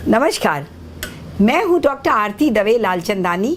नमस्कार, मैं हूं डॉक्टर आरती दवे लालचंदानी।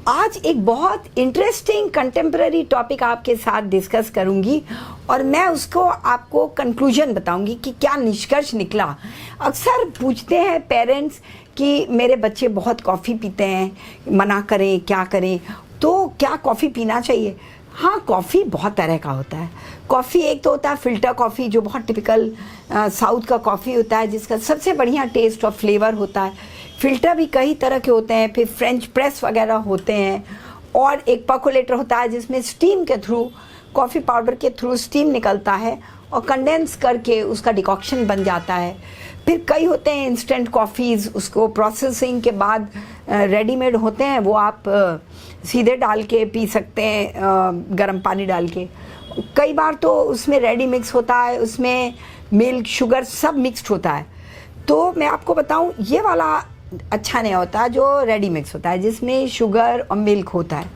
आज एक बहुत इंटरेस्टिंग कंटेम्पररी टॉपिक आपके साथ डिस्कस करूंगी और मैं उसको आपको कंक्लूजन बताऊंगी कि क्या निष्कर्ष निकला। अक्सर पूछते हैं पेरेंट्स कि मेरे बच्चे बहुत कॉफ़ी पीते हैं, मना करें क्या करें, तो क्या कॉफ़ी पीना चाहिए? हाँ, कॉफ़ी बहुत तरह का होता है। कॉफ़ी एक तो होता है फ़िल्टर कॉफ़ी, जो बहुत टिपिकल साउथ का कॉफ़ी होता है, जिसका सबसे बढ़िया टेस्ट और फ्लेवर होता है। फ़िल्टर भी कई तरह के होते हैं, फिर फ्रेंच प्रेस वगैरह होते हैं, और एक पर्कोलेटर होता है जिसमें स्टीम के थ्रू, कॉफ़ी पाउडर के थ्रू स्टीम निकलता है और कंडेंस करके उसका डिकॉक्शन बन जाता है। फिर कई होते हैं इंस्टेंट कॉफ़ीज़, उसको प्रोसेसिंग के बाद रेडीमेड होते हैं, वो आप सीधे डाल के पी सकते हैं, गर्म पानी डाल के। कई बार तो उसमें रेडी मिक्स होता है, उसमें मिल्क शुगर सब मिक्स्ड होता है। तो मैं आपको बताऊं, ये वाला अच्छा नहीं होता जो रेडी मिक्स होता है, जिसमें शुगर और मिल्क होता है,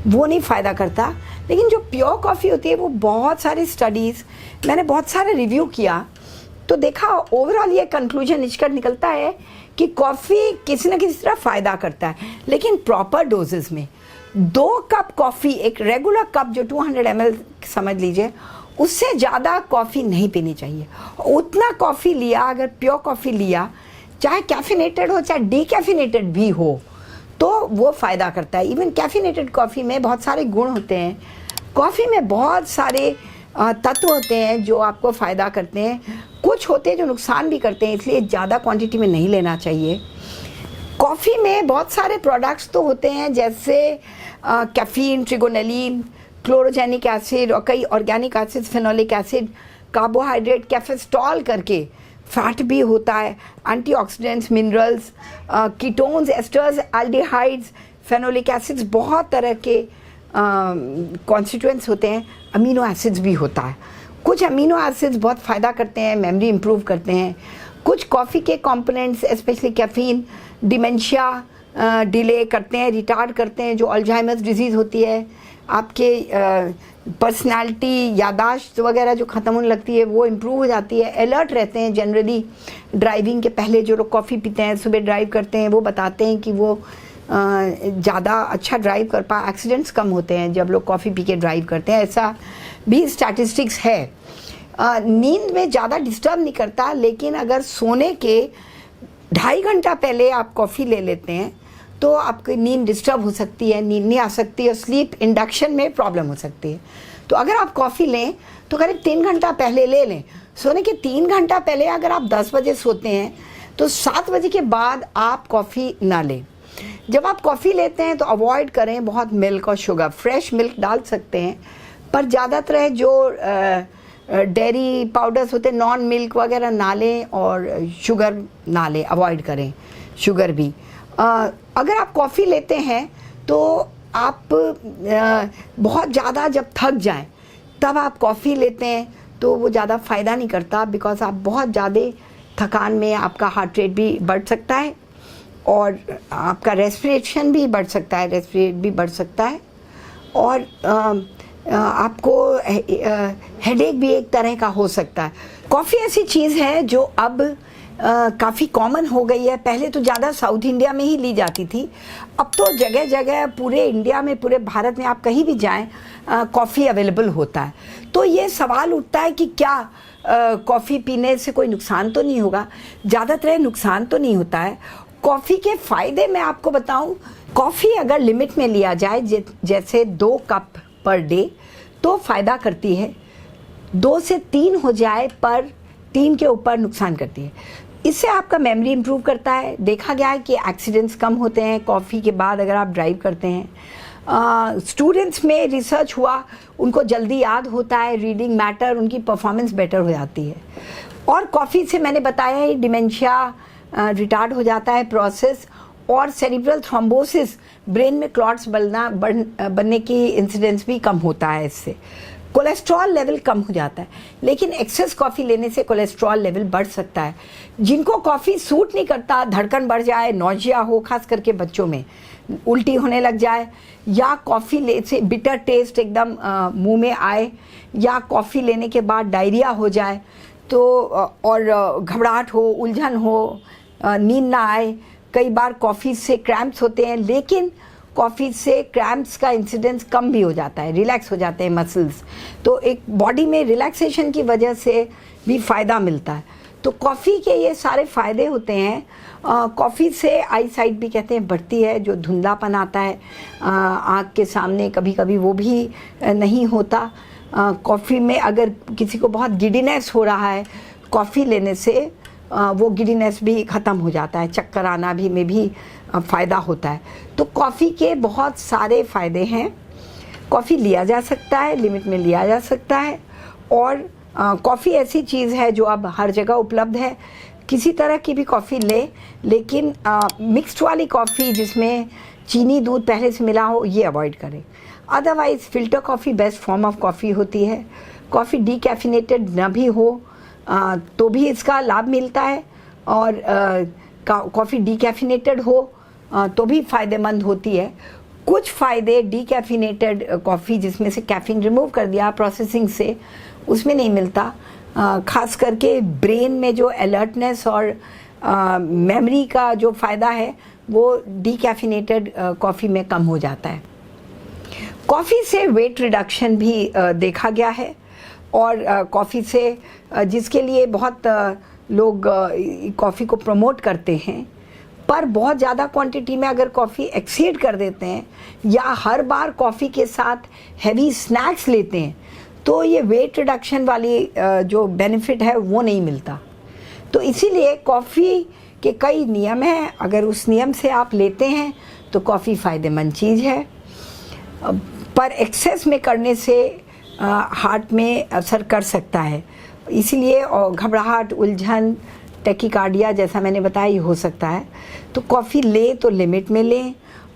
वो नहीं फ़ायदा करता। लेकिन जो प्योर कॉफ़ी होती है, वो बहुत सारी स्टडीज़, मैंने बहुत सारे रिव्यू किया तो देखा, ओवरऑल ये कंक्लूजन निष्कर्ष निकलता है कि कॉफ़ी किसी न किसी तरह फ़ायदा करता है, लेकिन प्रॉपर डोजेस में। 2 कप कॉफ़ी, एक रेगुलर कप जो 200 ml समझ लीजिए, उससे ज़्यादा कॉफ़ी नहीं पीनी चाहिए। उतना कॉफ़ी लिया, अगर प्योर कॉफ़ी लिया, चाहे कैफिनेटेड हो चाहे डीकैफिनेटेड भी हो, तो वो फ़ायदा करता है। इवन कैफिनेटेड कॉफ़ी में बहुत सारे गुण होते हैं, कॉफ़ी में बहुत सारे तत्व होते हैं जो आपको फ़ायदा करते हैं, कुछ होते हैं जो नुकसान भी करते हैं, इसलिए ज़्यादा क्वांटिटी में नहीं लेना चाहिए। कॉफ़ी में बहुत सारे प्रोडक्ट्स तो होते हैं, जैसे कैफीन, ट्रिगोनेलिन, क्लोरोजेनिक एसिड और कई organic acid, phenolic acid, carbohydrate, cafestol करके फैट भी होता है, antioxidants, minerals, ketones, esters, aldehydes, phenolic acids, बहुत तरह के कॉन्स्टिट्यूएंट्स होते हैं। अमीनो एसिड्स भी होता है। कुछ अमीनो एसिड्स बहुत फ़ायदा करते हैं, मेमोरी इम्प्रूव करते हैं। कुछ कॉफ़ी के components, specially caffeine, dementia delay करते हैं, रिटार्ड करते हैं। जो अल्जाइमर्स डिजीज़ होती है, आपके पर्सनालिटी, यादाश्त वगैरह जो ख़त्म होने लगती है, वो इम्प्रूव हो जाती है। अलर्ट रहते हैं जनरली। ड्राइविंग के पहले जो लोग कॉफ़ी पीते हैं, सुबह ड्राइव करते हैं, वो बताते हैं कि वो ज़्यादा अच्छा ड्राइव कर पाए, एक्सीडेंट्स कम होते हैं जब लोग कॉफ़ी पी के ड्राइव करते हैं, ऐसा भी स्टैटिस्टिक्स है। नींद में ज़्यादा डिस्टर्ब नहीं करता, लेकिन अगर सोने के 2.5 घंटा पहले आप कॉफ़ी ले लेते हैं तो आपकी नींद डिस्टर्ब हो सकती है, नींद नहीं आ सकती और स्लीप इंडक्शन में प्रॉब्लम हो सकती है। तो अगर आप कॉफ़ी लें तो करीब 3 घंटा पहले ले लें। सोने के 3 घंटा पहले अगर आप 10 बजे सोते हैं तो 7 बजे के बाद आप कॉफ़ी ना लें। जब आप कॉफ़ी लेते हैं तो अवॉइड करें बहुत मिल्क और शुगर। फ्रेश मिल्क डाल सकते हैं, पर ज़्यादातर जो डेयरी पाउडर्स होते हैं, नॉन मिल्क वगैरह ना लें, और शुगर ना लें, अवॉइड करें शुगर भी। अगर आप कॉफ़ी लेते हैं तो आप बहुत ज़्यादा जब थक जाएं तब आप कॉफ़ी लेते हैं तो वो ज़्यादा फ़ायदा नहीं करता, बिकॉज़ आप बहुत ज़्यादा थकान में आपका हार्ट रेट भी बढ़ सकता है और आपका रेस्पिरेशन भी बढ़ सकता है, रेस्पिरेट भी बढ़ सकता है, और आपको हेडेक भी एक तरह का हो सकता है। कॉफ़ी ऐसी चीज़ है जो अब काफ़ी कॉमन हो गई है। पहले तो ज़्यादा साउथ इंडिया में ही ली जाती थी, अब तो जगह जगह पूरे इंडिया में, पूरे भारत में आप कहीं भी जाएं, कॉफ़ी अवेलेबल होता है। तो ये सवाल उठता है कि क्या कॉफ़ी पीने से कोई नुकसान तो नहीं होगा? ज़्यादातर नुकसान तो नहीं होता है। कॉफ़ी के फ़ायदे मैं आपको बताऊं, कॉफ़ी अगर लिमिट में लिया जाए, जैसे 2 कप पर डे, तो फ़ायदा करती है। 2 से 3 हो जाए पर 3 के ऊपर नुकसान करती है। इससे आपका मेमोरी इम्प्रूव करता है। देखा गया है कि एक्सीडेंट्स कम होते हैं कॉफ़ी के बाद अगर आप ड्राइव करते हैं। स्टूडेंट्स में रिसर्च हुआ, उनको जल्दी याद होता है, रीडिंग मैटर, उनकी परफॉर्मेंस बेटर हो जाती है। और कॉफ़ी से मैंने बताया है, डिमेंशिया रिटार्ड हो जाता है प्रोसेस, और सेरिब्रल थ्रोम्बोसिस, ब्रेन में क्लॉट्स बनने की इंसिडेंस भी कम होता है इससे। कोलेस्ट्रॉल लेवल कम हो जाता है, लेकिन एक्सेस कॉफ़ी लेने से कोलेस्ट्रॉल लेवल बढ़ सकता है। जिनको कॉफ़ी सूट नहीं करता, धड़कन बढ़ जाए, नौजिया हो, खास करके बच्चों में उल्टी होने लग जाए, या कॉफ़ी ले से बिटर टेस्ट एकदम मुंह में आए, या कॉफ़ी लेने के बाद डायरिया हो जाए, तो और घबराहट हो, उलझन हो, नींद ना आए, कई बार कॉफ़ी से क्रैम्प्स होते हैं, लेकिन कॉफ़ी से क्रैम्प्स का इंसिडेंस कम भी हो जाता है, रिलैक्स हो जाते हैं मसल्स, तो एक बॉडी में रिलैक्सेशन की वजह से भी फ़ायदा मिलता है। तो कॉफ़ी के ये सारे फ़ायदे होते हैं। कॉफ़ी से आई साइट भी कहते हैं बढ़ती है, जो धुंधलापन आता है आँख के सामने, कभी कभी वो भी नहीं होता। कॉफ़ी में अगर किसी को बहुत गिडीनेस हो रहा है, कॉफ़ी लेने से वो गिडीनेस भी ख़त्म हो जाता है, चक्कर आना भी में भी फ़ायदा होता है। तो कॉफ़ी के बहुत सारे फ़ायदे हैं। कॉफ़ी लिया जा सकता है, लिमिट में लिया जा सकता है, और कॉफ़ी ऐसी चीज़ है जो अब हर जगह उपलब्ध है। किसी तरह की भी कॉफ़ी ले, लेकिन मिक्स्ड वाली कॉफ़ी जिसमें चीनी दूध पहले से मिला हो, ये अवॉइड करें। Otherwise filter coffee best form of coffee होती है। कॉफ़ी डीकैफिनेटेड न भी हो तो भी इसका लाभ मिलता है, और कॉफ़ी डीकैफिनेटेड हो तो भी फ़ायदेमंद होती है। कुछ फ़ायदे डीकैफिनेटेड कॉफ़ी जिसमें से कैफ़ीन रिमूव कर दिया प्रोसेसिंग से, उसमें नहीं मिलता। ख़ास करके ब्रेन में जो अलर्टनेस और मेमोरी का जो फ़ायदा है वो डीकैफिनेटेड कॉफ़ी में कम हो जाता है। कॉफ़ी से वेट रिडक्शन भी देखा गया है, और कॉफ़ी से जिसके लिए बहुत लोग कॉफ़ी को प्रमोट करते हैं, पर बहुत ज़्यादा क्वांटिटी में अगर कॉफ़ी एक्सीड कर देते हैं या हर बार कॉफ़ी के साथ हैवी स्नैक्स लेते हैं, तो ये वेट रिडक्शन वाली जो बेनिफिट है वो नहीं मिलता। तो इसीलिए कॉफ़ी के कई नियम हैं, अगर उस नियम से आप लेते हैं तो कॉफ़ी फ़ायदेमंद चीज़ है, पर एक्सेस में करने से हार्ट में असर कर सकता है। इसीलिए घबराहट, उलझन, टैकीकार्डिया जैसा मैंने बताया ये हो सकता है। तो कॉफ़ी ले तो लिमिट में लें,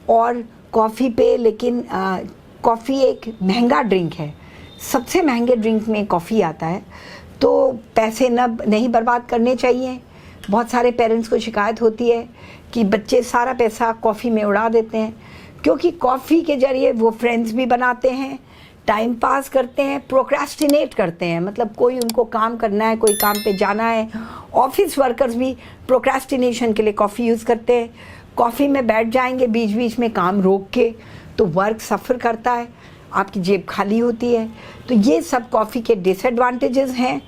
और कॉफ़ी पे लेकिन कॉफ़ी एक महंगा ड्रिंक है, सबसे महंगे ड्रिंक में कॉफ़ी आता है, तो पैसे नहीं बर्बाद करने चाहिए। बहुत सारे पेरेंट्स को शिकायत होती है कि बच्चे सारा पैसा कॉफ़ी में उड़ा देते हैं, क्योंकि कॉफ़ी के ज़रिए वो फ्रेंड्स भी बनाते हैं, टाइम पास करते हैं, प्रोक्रेस्टिनेट करते हैं, मतलब कोई उनको काम करना है, कोई काम पे जाना है। ऑफिस वर्कर्स भी प्रोक्रेस्टिनेशन के लिए कॉफ़ी यूज़ करते हैं। कॉफ़ी में बैठ जाएंगे बीच बीच में काम रोक के, तो वर्क सफ़र करता है, आपकी जेब खाली होती है। तो ये सब कॉफ़ी के डिसएडवांटेजेस हैं।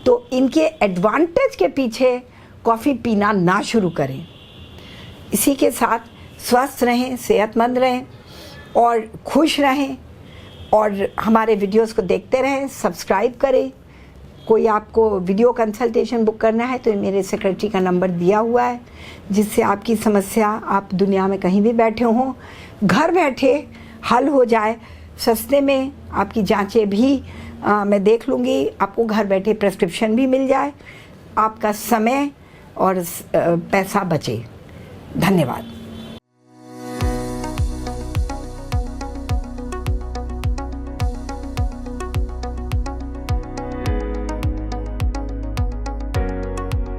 तो इनके एडवांटेज के पीछे कॉफ़ी पीना ना शुरू करें। इसी के साथ स्वस्थ रहें, सेहतमंद रहें और खुश रहें, और हमारे वीडियोस को देखते रहें, सब्सक्राइब करें। कोई आपको वीडियो कंसल्टेशन बुक करना है तो मेरे सेक्रेटरी का नंबर दिया हुआ है, जिससे आपकी समस्या, आप दुनिया में कहीं भी बैठे हों, घर बैठे हल हो जाए। सस्ते में आपकी जांचें भी मैं देख लूँगी, आपको घर बैठे प्रेस्क्रिप्शन भी मिल जाए, आपका समय और पैसा बचे। धन्यवाद।